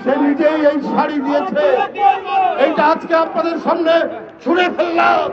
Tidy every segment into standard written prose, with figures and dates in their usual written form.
সেই নিজেই এই শাড়ি দিয়েছে। এইটা আজকে আপনাদের সামনে ছুঁড়ে ফেললাম।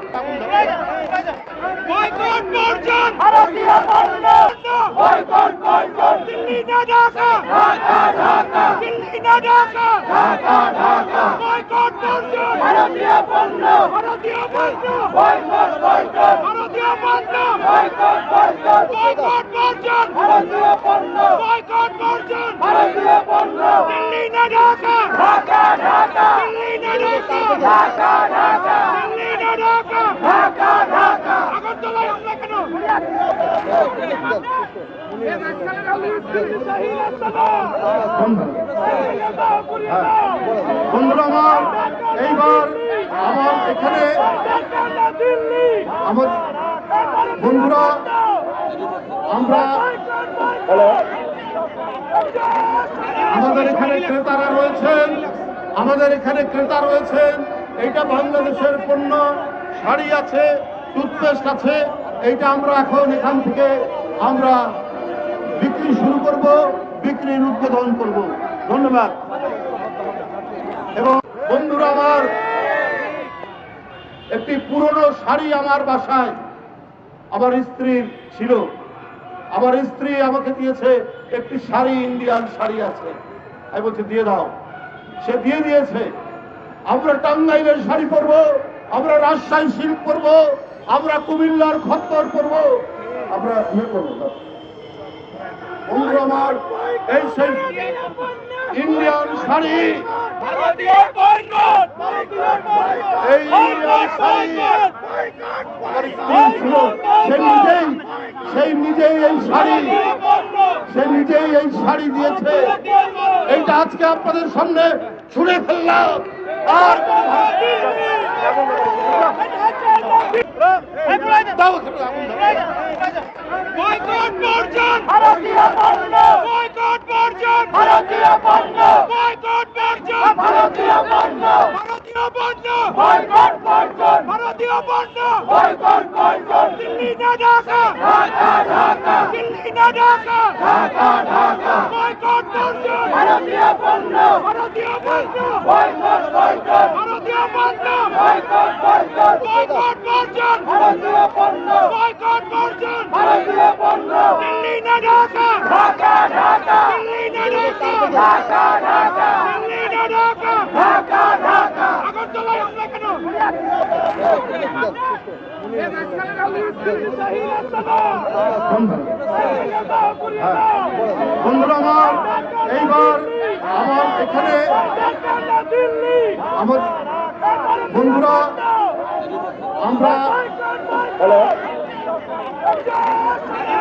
বন্ধুরা আমার, এইবার আমার এখানে আমার বন্ধুরা আমরা আমাদের এখানে ক্রেতা রয়েছেন। এইটা বাংলাদেশের পণ্য, শাড়ি আছে, টুথপেস্ট আছে। এইটা আমরা এখন এখান থেকে আমরা বিক্রি শুরু করব, বিক্রির উদ্বোধন করব। ধন্যবাদ। এবং বন্ধুরা আমার, একটি পুরনো শাড়ি আমার বাসায় আমার স্ত্রীর ছিল। আমার স্ত্রী আমাকে দিয়েছে একটি শাড়ি, ইন্ডিয়ান শাড়ি আছে। আমি বলছি দিয়ে দাও, সে দিয়ে দিয়েছে। আমরা টাঙ্গাইলের শাড়ি পরবো, আমরা রাজশাহী সিল্ক পরবো, আমরা কুমিল্লার খত্তর পরবো, আমরা ইয়ে করবো। বন্ধুরা আমার, এই সেই ইন্ডিয়ান শাড়ি, এই ইন্ডিয়ান শাড়ি আমার স্ত্রী ছিল। সেই নিজেই এই শাড়ি দিয়েছে। এইটা আজকে আপনাদের সামনে ছুঁড়ে ফেললাম। আর বন্ধুরা আমার, এইবার আমার এখানে আমার বন্ধুরা আমরা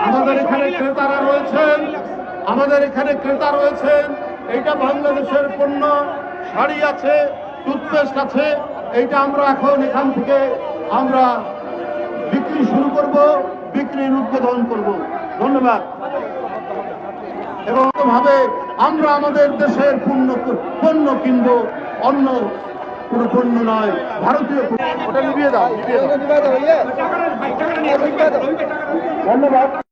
আমাদের এখানে ক্রেতা রয়েছেন। এইটা বাংলাদেশের পণ্য, শাড়ি আছে, টুথপেস্ট আছে। এইটা আমরা এখন এখান থেকে আমরা বিক্রি শুরু করব, বিক্রির উদ্বোধন করব। ধন্যবাদ। এবং ভাবে আমরা আমাদের দেশের পণ্য কিনবো, অন্য কোনো পণ্য নয়, ভারতীয়। ওটা নিভিয়ে দাও। ধন্যবাদ।